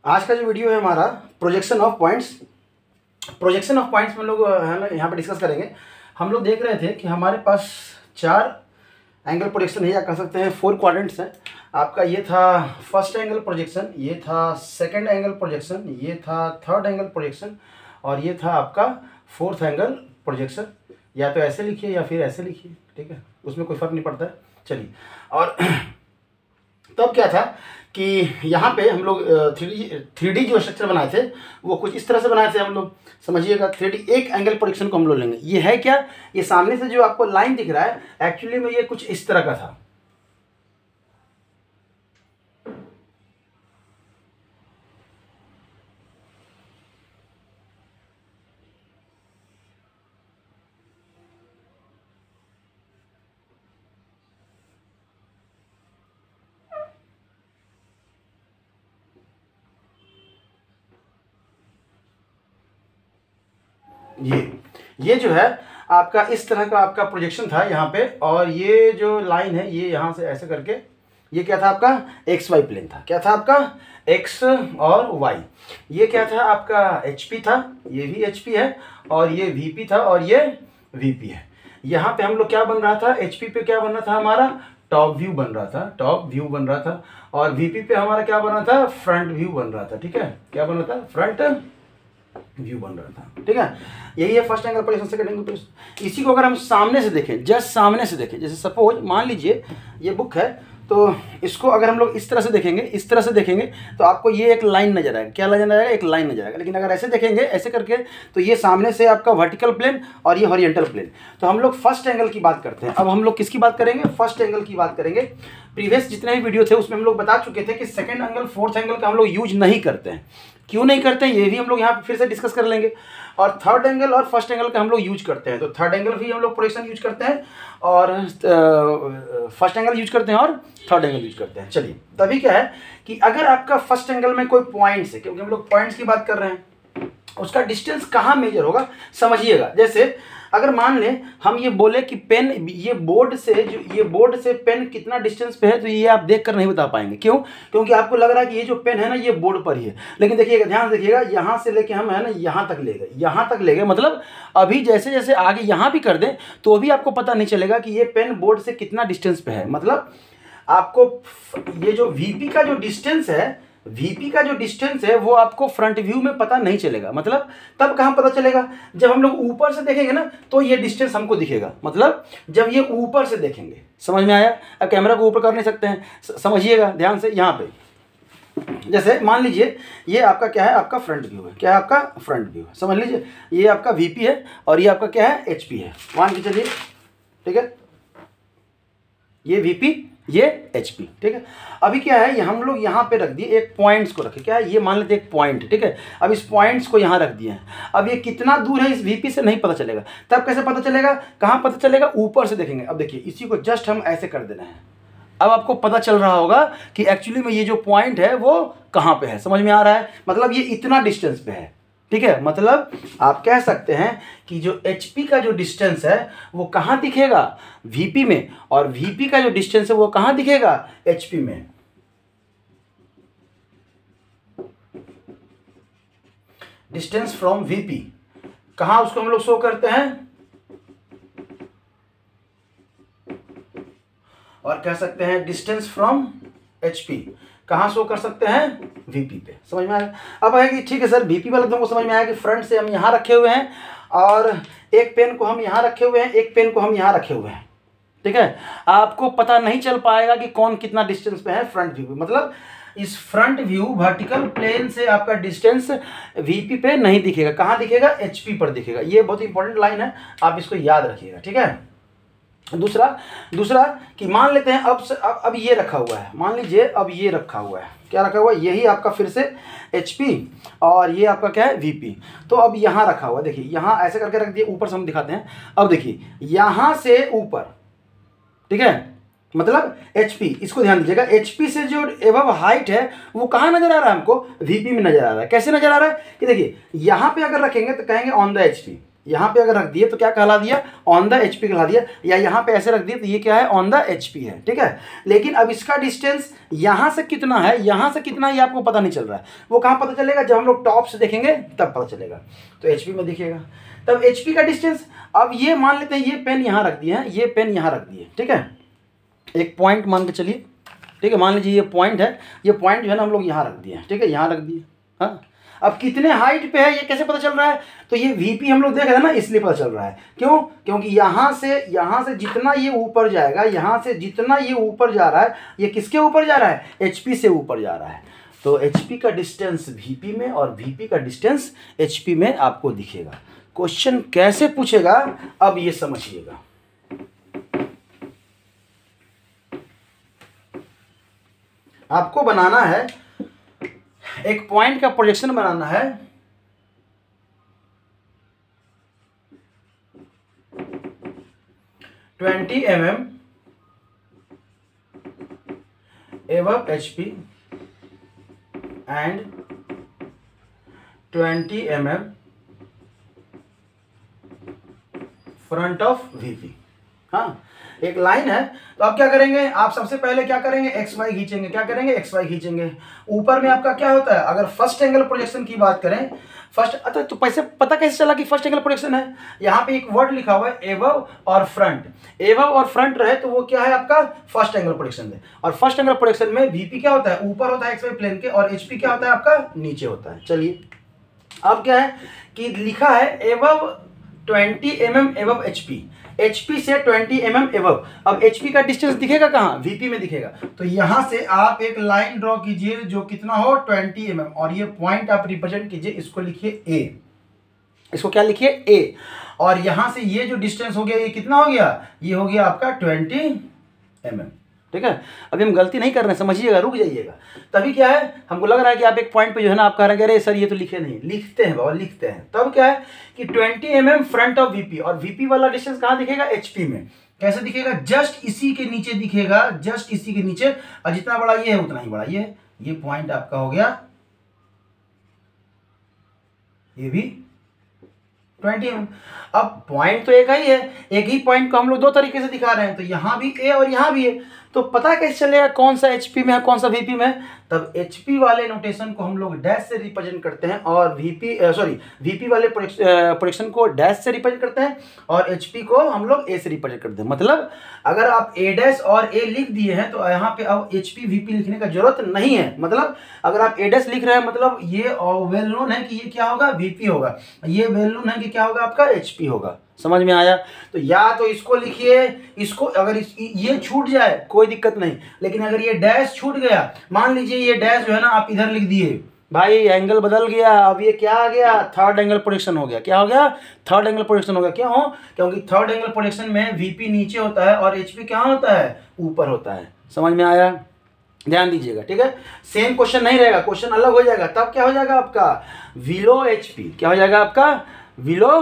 आज का जो वीडियो है हमारा प्रोजेक्शन ऑफ पॉइंट्स में लोग है ना यहाँ पे डिस्कस करेंगे। हम लोग देख रहे थे कि हमारे पास 4 एंगल प्रोजेक्शन है या कह सकते हैं 4 क्वाड्रेंट्स हैं। आपका ये था फर्स्ट एंगल प्रोजेक्शन, ये था सेकंड एंगल प्रोजेक्शन, ये था थर्ड एंगल प्रोजेक्शन और ये था आपका फोर्थ एंगल प्रोजेक्शन। या तो ऐसे लिखिए या फिर ऐसे लिखिए, ठीक है, उसमें कोई फ़र्क नहीं पड़ता है। चलिए, और तब क्या था कि यहाँ पे हम लोग 3D जो स्ट्रक्चर बनाए थे वो कुछ इस तरह से बनाए थे। हम लोग समझिएगा 3D एक एंगल प्रोजेक्शन को हम लोग लेंगे। ये है क्या, ये सामने से जो आपको लाइन दिख रहा है एक्चुअली में ये कुछ इस तरह का था। ये जो है आपका इस तरह का आपका प्रोजेक्शन था यहाँ पे, और ये जो लाइन है ये यहाँ से ऐसे करके ये क्या था आपका एक्स वाई प्लेन था। क्या था आपका एक्स और वाई। ये क्या था आपका एचपी था, ये भी एचपी है, और ये वीपी था और ये वीपी है। यहाँ पे हम लोग क्या बन रहा था, एचपी पे क्या बन रहा था हमारा टॉप व्यू बन रहा था, टॉप व्यू बन रहा था, और वीपी पे हमारा क्या बन रहा था फ्रंट व्यू बन रहा था। ठीक है, क्या बन रहा था फ्रंट व्यू बन रहा था। ठीक है, यही है first angle projection, second angle projection. इसी को अगर हम सामने से देखें, जस्ट सामने से देखें, जैसे सपोज मान लीजिए ये बुक है, तो इसको अगर हम लोग इस तरह से देखेंगे, इस तरह से देखेंगे तो आपको ये एक लाइन नजर आएगा। क्या नजर आएगा, एक लाइन नजर आएगा। लेकिन अगर ऐसे देखेंगे ऐसे करके तो ये सामने से आपका वर्टिकल प्लेन और ये हॉरिजॉन्टल प्लेन। तो हम लोग फर्स्ट एंगल की बात करते हैं। अब हम लोग किसकी बात करेंगे, फर्स्ट एंगल की बात करेंगे। प्रीवियस जितने भी वीडियो थे उसमें हम लोग बता चुके थे कि सेकंड एंगल फोर्थ एंगल का हम लोग यूज नहीं करते हैं। क्यों नहीं करते हैं ये भी हम लोग यहाँ पे फिर से डिस्कस कर लेंगे। और थर्ड एंगल और फर्स्ट एंगल का हम लोग यूज करते हैं। तो थर्ड एंगल भी हम लोग प्रोजेक्शन यूज करते हैं और फर्स्ट एंगल यूज करते हैं और थर्ड एंगल यूज करते हैं। चलिए, तभी क्या है कि अगर आपका फर्स्ट एंगल में कोई पॉइंट्स है, क्योंकि हम लोग पॉइंट्स की बात कर रहे हैं, उसका डिस्टेंस कहाँ मेजर होगा समझिएगा। जैसे अगर मान लें हम ये बोले कि पेन ये बोर्ड से पेन कितना डिस्टेंस पे है, तो ये आप देख कर नहीं बता पाएंगे। क्यों, क्योंकि आपको लग रहा है कि ये जो पेन है ना ये बोर्ड पर ही है। लेकिन देखिएगा, ध्यान देखिएगा, यहाँ से लेके हम है ना यहाँ तक ले गए, यहाँ तक ले गए, मतलब अभी जैसे जैसे आगे यहाँ भी कर दें तो भी आपको पता नहीं चलेगा कि ये पेन बोर्ड से कितना डिस्टेंस पे है। मतलब आपको ये जो वीपी का जो डिस्टेंस है वो आपको फ्रंट व्यू में पता नहीं चलेगा। मतलब तब कहाँ पता चलेगा, जब हम लोग ऊपर से देखेंगे ना तो ये डिस्टेंस हमको दिखेगा। मतलब जब ये ऊपर से देखेंगे, समझ में आया। अब कैमरा को ऊपर कर नहीं सकते हैं, समझिएगा ध्यान से। यहाँ पे जैसे मान लीजिए ये आपका क्या है, आपका फ्रंट व्यू है। क्या है आपका फ्रंट व्यू है, समझ लीजिए। ये आपका वीपी है और ये आपका क्या है एचपी है, मान के चलिए। ठीक है, ये वीपी ये एचपी। ठीक है, अभी क्या है, ये हम लोग यहाँ पे रख दिए, एक पॉइंट्स को रखे। क्या है, ये मान लेते एक पॉइंट। ठीक है, अब इस पॉइंट्स को यहाँ रख दिए हैं। अब ये कितना दूर है इस वीपी से नहीं पता चलेगा। तब कैसे पता चलेगा, कहाँ पता चलेगा, ऊपर से देखेंगे। अब देखिए इसी को जस्ट हम ऐसे कर देना है। अब आपको पता चल रहा होगा कि एक्चुअली में ये जो पॉइंट है वो कहाँ पे है, समझ में आ रहा है। मतलब ये इतना डिस्टेंस पे है। ठीक है, मतलब आप कह सकते हैं कि जो एचपी का जो डिस्टेंस है वो कहाँ दिखेगा, वीपी में, और वीपी का जो डिस्टेंस है वो कहाँ दिखेगा, एचपी में। डिस्टेंस फ्रॉम वीपी कहाँ, उसको हम लोग शो करते हैं, और कह सकते हैं डिस्टेंस फ्रॉम एचपी कहाँ शो कर सकते हैं, वीपी पे। समझ में आया। अब है कि ठीक है सर, वीपी वाला तुमको समझ में आया कि फ्रंट से हम यहाँ रखे हुए हैं और एक पेन को हम यहाँ रखे हुए हैं, एक पेन को हम यहाँ रखे हुए हैं। ठीक है, आपको पता नहीं चल पाएगा कि कौन कितना डिस्टेंस पे है फ्रंट व्यू पे। मतलब इस फ्रंट व्यू वर्टिकल प्लेन से आपका डिस्टेंस वीपी पे नहीं दिखेगा। कहाँ दिखेगा, एचपी पर दिखेगा। ये बहुत इंपॉर्टेंट लाइन है, आप इसको याद रखिएगा। ठीक है, दूसरा कि मान लेते हैं अब ये रखा हुआ है, मान लीजिए अब ये रखा हुआ है। क्या रखा हुआ है, यही आपका फिर से एचपी और ये आपका क्या है वीपी। तो अब यहाँ रखा हुआ है, देखिए यहाँ ऐसे करके रख दिए, ऊपर से हम दिखाते हैं। अब देखिए यहाँ से ऊपर, ठीक है, मतलब एचपी, इसको ध्यान दीजिएगा, एचपी से जो एबव हाइट है वो कहाँ नजर आ रहा है हमको, वीपी में नजर आ रहा है। कैसे नजर आ रहा है कि देखिए यहाँ पे अगर रखेंगे तो कहेंगे ऑन द एचपी, यहाँ पे अगर रख दिए तो क्या कहला दिया, ऑन द HP कहला दिया, या यहाँ पे ऐसे रख दिए तो ये क्या है, ऑन द HP है, ठीक है। लेकिन अब इसका डिस्टेंस यहाँ से कितना है, यहाँ से कितना है, ये आपको पता नहीं चल रहा है। वो कहाँ पता चलेगा, जब हम लोग टॉप से देखेंगे तब पता चलेगा। तो HP में दिखेगा। तब HP का डिस्टेंस, अब ये मान लेते हैं ये पेन यहाँ रख दिए हैं, ये पेन यहाँ रख दिए, ठीक है। एक पॉइंट मान के चलिए, ठीक है, मान लीजिए ये पॉइंट है, ये पॉइंट जो है ना हम लोग यहाँ रख दिए, ठीक है, यहाँ रख दिए। हाँ, अब कितने हाइट पे है ये कैसे पता चल रहा है, तो ये VP हम लोग देख रहे हैं ना, इसलिए पता चल रहा है। क्यों, क्योंकि यहाँ से जितना ये ऊपर जाएगा, यहाँ से जितना ये ऊपर जा रहा है, ये किसके ऊपर जा रहा है, HP से ऊपर जा रहा है। तो HP का डिस्टेंस VP में और VP का डिस्टेंस HP में आपको दिखेगा। क्वेश्चन कैसे पूछेगा अब ये समझिएगा। आपको बनाना है, एक पॉइंट का प्रोजेक्शन बनाना है, twenty mm above HP and 20 mm front of VP। हाँ, एक लाइन है, तो आप क्या करेंगे, आप सबसे पहले क्या करेंगे, XY खींचेंगे। क्या करेंगे, XY खींचेंगे। ऊपर में आपका क्या होता है, अगर फर्स्ट एंगल प्रोजेक्शन की बात करें, फर्स्ट, अच्छा तो पता कैसे चला कि फर्स्ट एंगल प्रोजेक्शन है, यहाँ पे एक वर्ड लिखा हुआ है एबव और फ्रंट। एबव और फ्रंट रहे तो वो क्या है आपका फर्स्ट एंगल प्रोजेक्शन है। और फर्स्ट एंगल प्रोजेक्शन में VP क्या होता है, ऊपर होता है XY प्लेन के, और HP क्या होता है आपका नीचे होता है। चलिए, अब क्या है कि लिखा है एबव 20 mm एबव HP से 20 mm एबव। अब HP का डिस्टेंस दिखेगा कहाँ, VP में दिखेगा। तो यहां से आप एक लाइन ड्रॉ कीजिए जो कितना हो 20 mm, और ये पॉइंट आप रिप्रेजेंट कीजिए, इसको लिखिए A, इसको क्या लिखिए A। और यहां से ये जो डिस्टेंस हो गया, ये कितना हो गया, ये हो गया आपका 20 mm, ठीक है। अभी हम गलती नहीं कर रहे हैं, समझिएगा, रुक जाइएगा। तभी क्या है, हमको लग रहा है कि आप एक पॉइंट पे जो है ना आप कह रहे हैं अरे सर ये तो लिखे नहीं, लिखते हैं बाबा, लिखते हैं। तब क्या है कि 20 mm फ्रंट ऑफ VP, और VP वाला डिस्टेंस कहाँ दिखेगा, HP में। कैसे दिखेगा, जस्ट इसी के नीचे दिखेगा, जस्ट इसी के नीचे, और जितना बड़ा ये है उतना ही बड़ा ये पॉइंट आपका हो गया, ये भी 20 mm। अब पॉइंट तो एक ही है, एक ही पॉइंट को हम लोग दो तरीके से दिखा रहे हैं, तो यहाँ भी A और यहाँ भी है। तो पता कैसे चलेगा कौन सा HP में है कौन सा VP में है, तब HP वाले नोटेशन को हम लोग डैश से रिप्रेजेंट करते हैं, और VP वाले प्रोजेक्शन को डैश से रिप्रेजेंट करते हैं, और HP को हम लोग A से रिप्रेजेंट करते हैं। मतलब अगर आप A डैश और A लिख दिए हैं तो यहाँ पे अब HP VP लिखने का जरूरत नहीं है। मतलब अगर आप A डैश लिख रहे हैं, मतलब ये वेल नोन है कि ये क्या होगा, VP होगा, ये वेल नोन है कि क्या होगा आपका HP होगा। समझ में आया। तो या तो इसको लिखिए, इसको अगर ये छूट जाए कोई दिक्कत नहीं, लेकिन अगर ये डैश छूट गया, मान लीजिए ये डैश जो है ना आप इधर लिख दिए, भाई एंगल बदल गया, अब ये क्या आ गया, थर्ड एंगल प्रोजेक्शन हो गया। क्या हो गया, थर्ड एंगल प्रोजेक्शन हो गया। क्यों, क्योंकि थर्ड एंगल प्रोजेक्शन में VP नीचे होता है और HP क्या होता है, ऊपर होता है। समझ में आया, ध्यान दीजिएगा, ठीक है। सेम क्वेश्चन नहीं रहेगा, क्वेश्चन अलग हो जाएगा। तब क्या हो जाएगा आपका विलो HP, क्या हो जाएगा आपका willow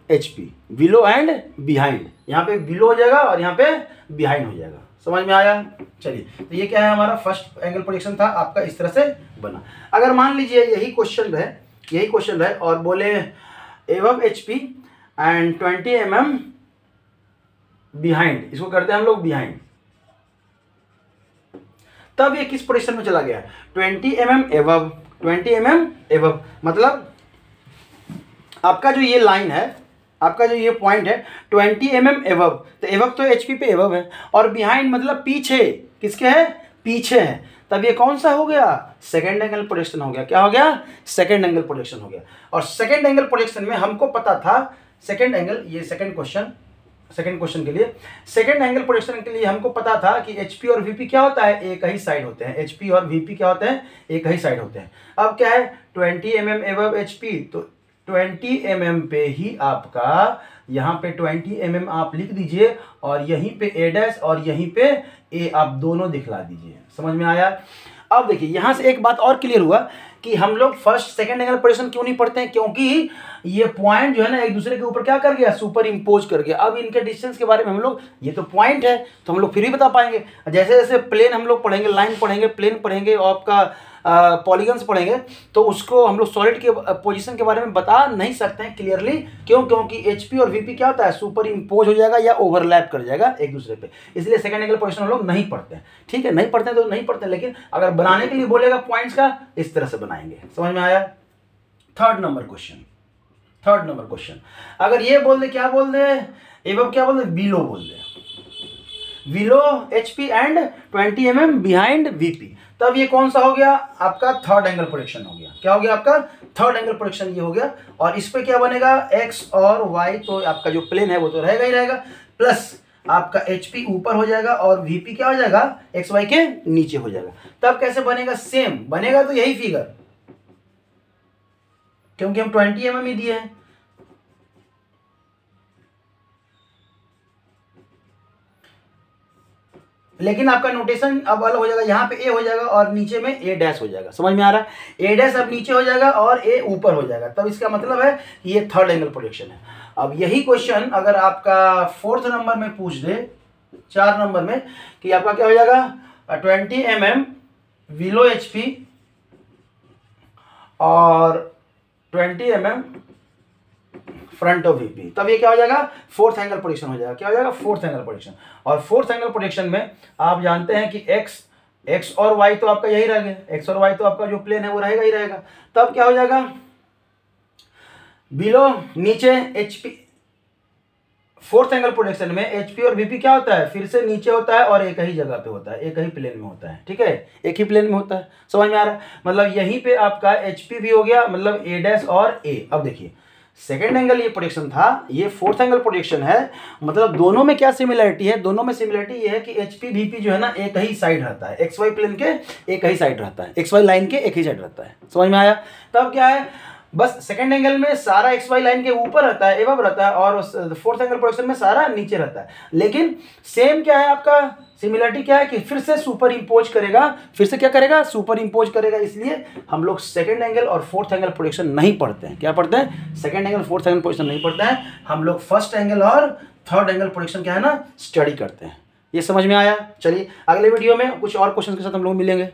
HP, willow and behind. यहाँ पे विलो हो जाएगा और यहाँ पे बिहाइंड हो जाएगा। समझ में आया। चलिए, तो ये क्या है, हमारा फर्स्ट एंगल प्रोजेक्शन था आपका, इस तरह से बना। अगर मान लीजिए यही क्वेश्चन रहे और बोले above HP and 20 mm behind, इसको करते हैं हम लोग बिहाइंड, तब ये किस पोजीशन में चला गया, 20 mm एबव, 20 mm एबव। मतलब आपका जो ये लाइन है, आपका जो ये पॉइंट है 20 mm एबव, तो एबव तो HP पे एबव है, और बिहाइंड मतलब पीछे, किसके है, पीछे है। तब ये कौन सा हो गया, सेकेंड एंगल प्रोजेक्शन हो गया। क्या हो गया, सेकेंड एंगल प्रोजेक्शन हो गया। और सेकेंड एंगल प्रोजेक्शन में हमको पता था, सेकेंड एंगल, ये सेकेंड क्वेश्चन के लिए, सेकेंड एंगल प्रोजेक्शन के लिए हमको पता था कि HP और VP क्या होता है, एक ही साइड होते हैं। HP और VP क्या होते हैं, एक ही साइड होते हैं। अब क्या है 20 mm एबव HP, तो 20 mm पे ही आपका यहाँ पे 20 mm आप लिख दीजिए, और यहीं पे A डैश और यहीं पे A आप दोनों दिखला दीजिए। समझ में आया। अब देखिए यहाँ से एक बात और क्लियर हुआ कि हम लोग फर्स्ट सेकंड एंगल प्रोजेक्शन क्यों नहीं पढ़ते हैं, क्योंकि ये पॉइंट जो है ना एक दूसरे के ऊपर क्या कर गया, सुपर इम्पोज कर गया। अब इनके डिस्टेंस के बारे में हम लोग, ये तो पॉइंट है तो हम लोग फिर भी बता पाएंगे। जैसे जैसे प्लेन हम लोग पढ़ेंगे, लाइन पढ़ेंगे, प्लेन पढ़ेंगे, और आपका पॉलीगन्स पढ़ेंगे तो उसको हम लोग सॉलिड के पोजीशन के बारे में बता नहीं सकते हैं क्लियरली। क्यों? क्योंकि एचपी और वीपी क्या होता है, सुपर इम्पोज हो जाएगा या ओवरलैप कर जाएगा एक दूसरे पे, इसलिए सेकंड एंगल पोजीशन हम लोग नहीं पढ़ते हैं। ठीक है, नहीं पढ़ते हैं तो नहीं पढ़ते हैं, लेकिन अगर बनाने के लिए बोलेगा पॉइंट्स का, इस तरह से बनाएंगे। समझ में आया? थर्ड नंबर क्वेश्चन, अगर ये बोल दे, क्या बोल दे एबव, क्या बोल दे, बिलो बोल दे, below HP and 20 mm behind VP, तब ये कौन सा हो गया आपका थर्ड एंगल प्रोजेक्शन हो गया। क्या हो गया आपका थर्ड एंगल प्रोजेक्शन, ये हो गया। और इस पे क्या बनेगा, एक्स और वाई, तो आपका जो प्लेन है वो तो रहेगा ही रहेगा, प्लस आपका एचपी ऊपर हो जाएगा और वीपी क्या हो जाएगा, एक्स वाई के नीचे हो जाएगा। तब कैसे बनेगा, सेम बनेगा, तो यही फिगर, क्योंकि हम 20 mm ही दिए हैं। लेकिन आपका नोटेशन अब अलग हो जाएगा, यहाँ पे ए हो जाएगा और नीचे में ए डैश हो जाएगा। समझ में आ रहा है? ए डैश अब नीचे हो जाएगा और ए ऊपर हो जाएगा, तब इसका मतलब है ये थर्ड एंगल प्रोजेक्शन है। अब यही क्वेश्चन अगर आपका 4th नंबर में पूछ दे, 4 नंबर में, कि आपका क्या हो जाएगा 20 mm बिलो एचपी और 20 mm फ्रंट ऑफ वीपी, तब ये क्या हो जाएगा, फोर्थ एंगल प्रोजेक्शन हो जाएगा। क्या हो जाएगा, फोर्थ एंगल प्रोजेक्शन। और फोर्थ एंगल प्रोजेक्शन में आप जानते हैं कि एक्स और वाई तो आपका यही रहेगा, एक्स और वाई तो आपका जो प्लेन है वो रहेगा ही रहेगा। तब क्या हो जाएगा, बिलो नीचे एचपी, फोर्थ एंगल प्रोजेक्शन में एचपी और वीपी क्या होता है, फिर से नीचे होता है और एक ही जगह पे होता है, एक ही प्लेन में होता है। ठीक है, एक ही प्लेन में होता है। समझ में आ रहा है? मतलब यहीं पे आपका एचपी भी हो गया, मतलब ए डैश और ए। अब देखिए सेकेंड एंगल ये प्रोजेक्शन था, ये फोर्थ एंगल प्रोजेक्शन है, मतलब दोनों में क्या सिमिलरिटी है, दोनों में सिमिलरिटी ये है कि एचपी वीपी जो है ना एक ही साइड रहता है, एक्स वाई प्लेन के एक ही साइड रहता है, एक्स वाई लाइन के एक ही साइड रहता है। समझ में आया? तब क्या है, बस सेकंड एंगल में सारा एक्स वाई लाइन के ऊपर रहता है, एबव रहता है, और फोर्थ एंगल प्रोजेक्शन में सारा नीचे रहता है। लेकिन सेम क्या है आपका, सिमिलरिटी क्या है कि फिर से सुपर इम्पोज करेगा, फिर से क्या करेगा, सुपर इम्पोज करेगा। इसलिए हम लोग सेकंड एंगल और फोर्थ एंगल प्रोजेक्शन नहीं पढ़ते हैं। क्या पढ़ते हैं, second angle fourth angle projection नहीं पढ़ते हैं, हम लोग फर्स्ट एंगल और थर्ड एंगल प्रोजेक्शन क्या है ना, स्टडी करते हैं। ये समझ में आया? चलिए अगले वीडियो में कुछ और क्वेश्चन के साथ हम लोग मिलेंगे।